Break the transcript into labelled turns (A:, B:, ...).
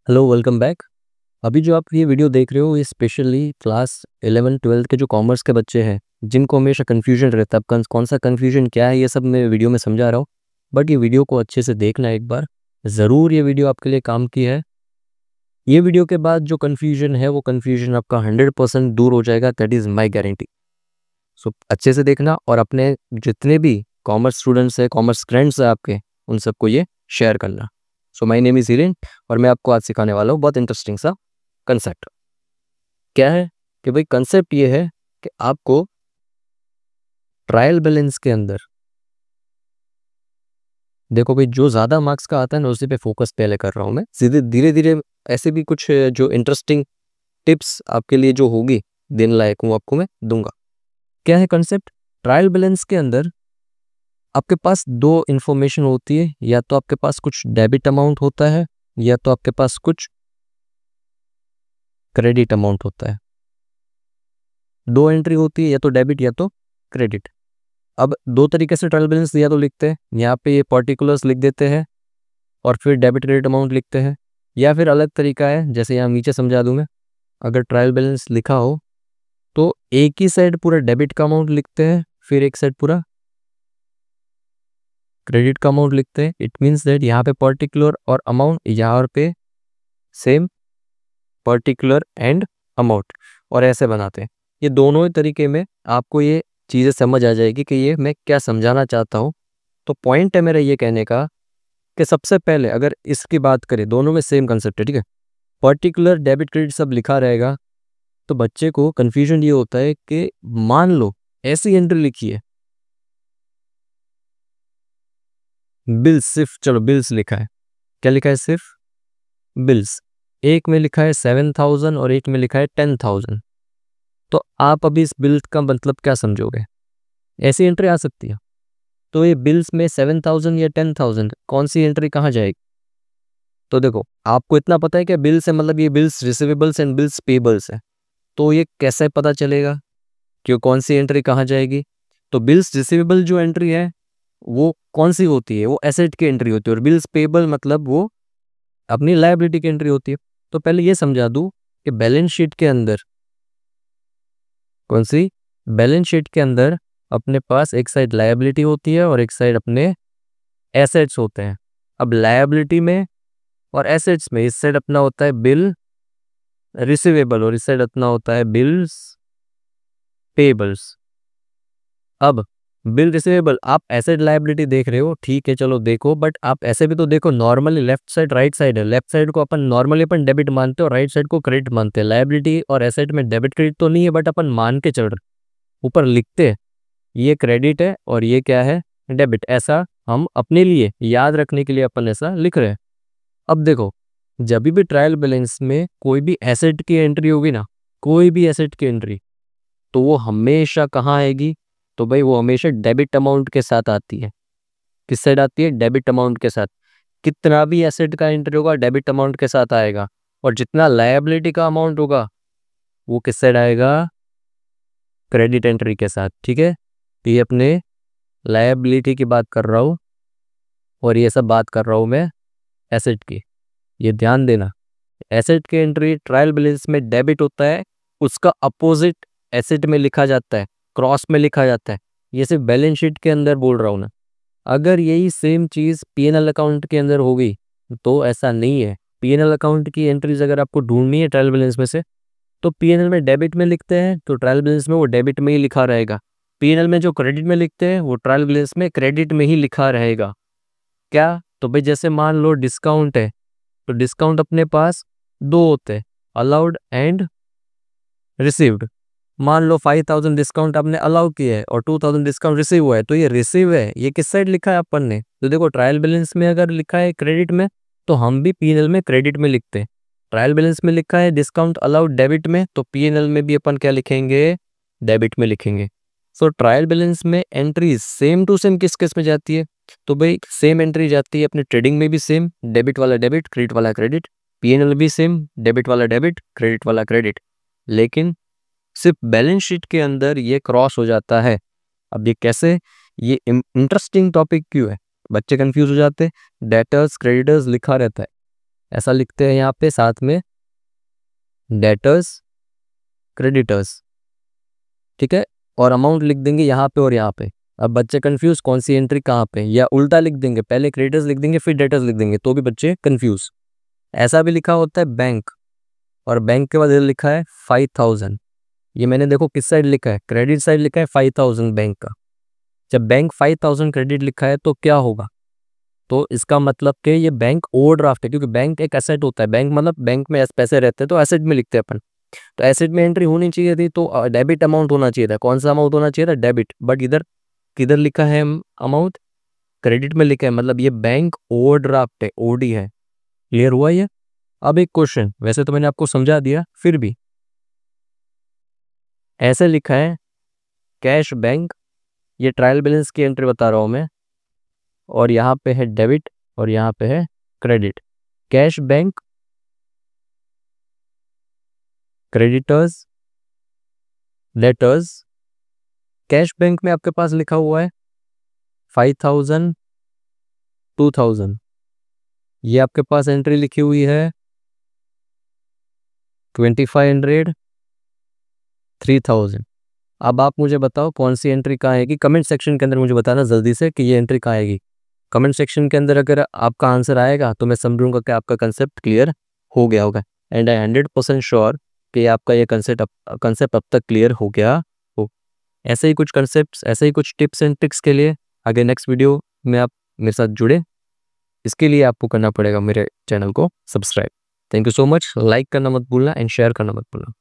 A: Hello, welcome back. अभी जो आप ये वीडियो देख रहे हो ये स्पेशली क्लास 11-12 के जो कॉमर्स के बच्चे हैं जिनको हमेशा कन्फ्यूजन रहता है। अब कौन सा कन्फ्यूजन क्या है ये सब मैं वीडियो में समझा रहा हूँ, बट ये वीडियो को अच्छे से देखना एक बार। ज़रूर ये वीडियो आपके लिए काम की है। ये वीडियो के बाद जो कन्फ्यूजन है वो कन्फ्यूजन आपका 100% दूर हो जाएगा, दैट इज़ माई गारंटी। सो अच्छे से देखना और अपने जितने भी कॉमर्स स्टूडेंट्स हैं, कॉमर्स फ्रेंड्स हैं आपके, उन सबको ये शेयर करना। So my name is Hiren और मैं आपको आज सिखाने वाला हूँ बहुत इंटरेस्टिंग सा कंसेप्ट। क्या है कि भाई कंसेप्ट ये है कि आपको ट्रायल बैलेंस के अंदर, देखो भाई, जो ज़्यादा मार्क्स का आता है ना उसी पे फोकस पहले कर रहा हूँ मैं। सीधे धीरे धीरे ऐसे भी कुछ जो इंटरेस्टिंग टिप्स आपके लिए जो होगी दिन लायक वो आपको मैं दूंगा। क्या है कंसेप्ट? ट्रायल बैलेंस के अंदर आपके पास दो इंफॉर्मेशन होती है, या तो आपके पास कुछ डेबिट अमाउंट होता है या तो आपके पास कुछ क्रेडिट अमाउंट होता है। दो एंट्री होती है, या तो डेबिट या तो क्रेडिट। अब दो तरीके से ट्रायल बैलेंस या तो लिखते हैं, यहाँ पे ये पर्टिकुलर्स लिख देते हैं और फिर डेबिट क्रेडिट अमाउंट लिखते हैं, या फिर अलग तरीका है जैसे यहाँ नीचे समझा दूँ मैं। अगर ट्रायल बैलेंस लिखा हो तो एक ही साइड पूरा डेबिट का अमाउंट लिखते हैं, फिर एक साइड पूरा क्रेडिट का अमाउंट लिखते हैं। इट मीन्स दैट यहाँ पे पर्टिकुलर और अमाउंट, यहाँ पे सेम पर्टिकुलर एंड अमाउंट, और ऐसे बनाते हैं। ये दोनों ही तरीके में आपको ये चीज़ें समझ आ जाएगी कि ये मैं क्या समझाना चाहता हूँ। तो पॉइंट है मेरा ये कहने का कि सबसे पहले अगर इसकी बात करें, दोनों में सेम कंसेप्ट है, ठीक है। पर्टिकुलर डेबिट क्रेडिट सब लिखा रहेगा तो बच्चे को कन्फ्यूजन ये होता है कि मान लो ऐसी एंट्री लिखी है, बिल्स, सिर्फ चलो बिल्स लिखा है। क्या लिखा है? सिर्फ बिल्स। एक में लिखा है 7,000 और एक में लिखा है 10,000। तो आप अभी इस बिल का मतलब क्या समझोगे? ऐसी एंट्री आ सकती है। तो ये बिल्स में 7,000 या 10,000 कौन सी एंट्री कहाँ जाएगी? तो देखो, आपको इतना पता है कि बिल्स है मतलब ये bills receivables and bills payables है। तो ये कैसे पता चलेगा कि कौन सी एंट्री कहाँ जाएगी? तो बिल्स रिसीवेबल जो एंट्री है वो कौन सी होती है? वो एसेट की एंट्री होती है, और बिल्स पेबल मतलब वो अपनी लायबिलिटी की एंट्री होती है। तो पहले ये समझा दूं कि बैलेंस शीट के अंदर कौन सी, बैलेंस शीट के अंदर अपने पास एक साइड लायबिलिटी होती है और एक साइड अपने एसेट्स होते हैं। अब लायबिलिटी में और एसेट्स में इस साइड अपना होता है बिल रिसीवेबल और इस साइड अपना होता है बिल्स पेबल्स। अब बिल रिसीवेबल, आप एसेट लायबिलिटी देख रहे हो, ठीक है चलो देखो, बट आप ऐसे भी तो देखो, normally left side right side है। लेफ्ट साइड को अपन नॉर्मली अपन डेबिट मानते हैं और राइट साइड को क्रेडिट मानते हैं। लायबिलिटी और एसेट में डेबिट क्रेडिट तो नहीं है, बट अपन मान के चल रहे, ऊपर लिखते हैं ये क्रेडिट है और ये क्या है, डेबिट। ऐसा हम अपने लिए याद रखने के लिए अपन ऐसा लिख रहे हैं। अब देखो, जब भी ट्रायल बैलेंस में कोई भी एसेट की एंट्री होगी ना, कोई भी एसेट की एंट्री, तो वो हमेशा कहाँ आएगी? तो भाई वो हमेशा डेबिट अमाउंट के साथ आती है। किस साइड आती है? डेबिट अमाउंट के साथ। कितना भी एसेट का एंट्री होगा डेबिट अमाउंट के साथ आएगा, और जितना लायबिलिटी का अमाउंट होगा वो किस साइड आएगा? क्रेडिट एंट्री के साथ, ठीक है। तो ये अपने लायबिलिटी की बात कर रहा हूँ और ये सब बात कर रहा हूँ मैं एसेट की। ये ध्यान देना, एसेट की एंट्री ट्रायल बैलेंस में डेबिट होता है, उसका अपोजिट एसेट में लिखा जाता है, क्रॉस में लिखा जाता है। ये सिर्फ बैलेंस शीट के अंदर बोल रहा हूँ ना। अगर यही सेम चीज़ पीएनएल अकाउंट के अंदर होगी तो ऐसा नहीं है। पीएनएल अकाउंट की एंट्रीज अगर आपको ढूंढनी है ट्रायल बैलेंस में से, तो पीएनएल में डेबिट में लिखते हैं तो ट्रायल बैलेंस में वो डेबिट में ही लिखा रहेगा। पीएनएल में जो क्रेडिट में लिखते हैं वो ट्रायल बैलेंस में क्रेडिट में ही लिखा रहेगा। क्या? तो भाई जैसे मान लो डिस्काउंट है, तो डिस्काउंट अपने पास दो होते हैं, अलाउड एंड रिसीव्ड। मान लो 5,000 डिस्काउंट आपने अलाउ किया है और 2,000 डिस्काउंट रिसीव हुआ है, तो ये रिसीव है, ये किस साइड लिखा है अपन ने? तो देखो, ट्रायल बैलेंस में अगर लिखा है क्रेडिट में तो हम भी पीएनएल में क्रेडिट में लिखते हैं। ट्रायल बैलेंस में लिखा है डिस्काउंट अलाउड डेबिट में, तो पीएनएल में भी अपन क्या लिखेंगे? डेबिट में लिखेंगे। सो ट्रायल बैलेंस में एंट्री सेम टू सेम किस केस में जाती है? तो भाई सेम एंट्री जाती है अपने ट्रेडिंग में भी सेम, डेबिट वाला डेबिट, क्रेडिट वाला क्रेडिट। पीएनएल भी सेम, डेबिट वाला डेबिट, क्रेडिट वाला क्रेडिट। लेकिन सिर्फ बैलेंस शीट के अंदर ये क्रॉस हो जाता है। अब ये कैसे? ये इंटरेस्टिंग टॉपिक क्यों है? बच्चे कंफ्यूज हो जाते हैं। डेटर्स क्रेडिटर्स लिखा रहता है, ऐसा लिखते हैं यहाँ पे, साथ में डेटर्स क्रेडिटर्स, ठीक है, और अमाउंट लिख देंगे यहाँ पे और यहाँ पे। अब बच्चे कंफ्यूज कौन सी एंट्री कहाँ पे, या उल्टा लिख देंगे, पहले क्रेडिटर्स लिख देंगे फिर डेटर्स लिख देंगे, तो भी बच्चे कंफ्यूज। ऐसा भी लिखा होता है बैंक, और बैंक के बाद इधर लिखा है 5000। ये मैंने देखो किस साइड लिखा है, क्रेडिट साइड लिखा है 5000 बैंक का। जब बैंक 5000 क्रेडिट लिखा है तो क्या होगा, तो इसका मतलब कि ये बैंक ओवरड्राफ्ट है, क्योंकि बैंक एक एसेट होता है। बैंक मतलब बैंक में पैसे रहते हैं तो एसेट में लिखते हैं अपन, तो एसेट में एंट्री होनी चाहिए थी, तो डेबिट अमाउंट होना चाहिए था। कौन सा अमाउंट होना चाहिए था, डेबिट। बट इधर किधर लिखा है अमाउंट, क्रेडिट में लिखा है, मतलब ये बैंक ओवरड्राफ्ट है, ओडी है। क्लियर हुआ ये। अब एक क्वेश्चन, वैसे तो मैंने आपको समझा दिया, फिर भी ऐसे लिखा है कैश बैंक, ये ट्रायल बैलेंस की एंट्री बता रहा हूं मैं, और यहाँ पे है डेबिट और यहाँ पे है credit. Cash bank, creditors, debtors. Cash bank में आपके पास लिखा हुआ है 5000, 2000, ये आपके पास एंट्री लिखी हुई है 2500, 3000। अब आप मुझे बताओ कौन सी एंट्री कहाँ आएगी, कमेंट सेक्शन के अंदर मुझे बताना जल्दी से कि ये एंट्री कहाँ आएगी। कमेंट सेक्शन के अंदर अगर आपका आंसर आएगा तो मैं समझूंगा कि आपका कंसेप्ट क्लियर हो गया होगा, एंड आई 100% श्योर कि आपका ये कंसेप्ट अब तक क्लियर हो गया हो। ऐसे ही कुछ कंसेप्ट, ऐसे ही कुछ टिप्स एंड ट्रिक्स के लिए आगे नेक्स्ट वीडियो में आप मेरे साथ जुड़े। इसके लिए आपको करना पड़ेगा मेरे चैनल को subscribe. Thank you so much. Like करना मत भूलना एंड शेयर करना मत भूलना।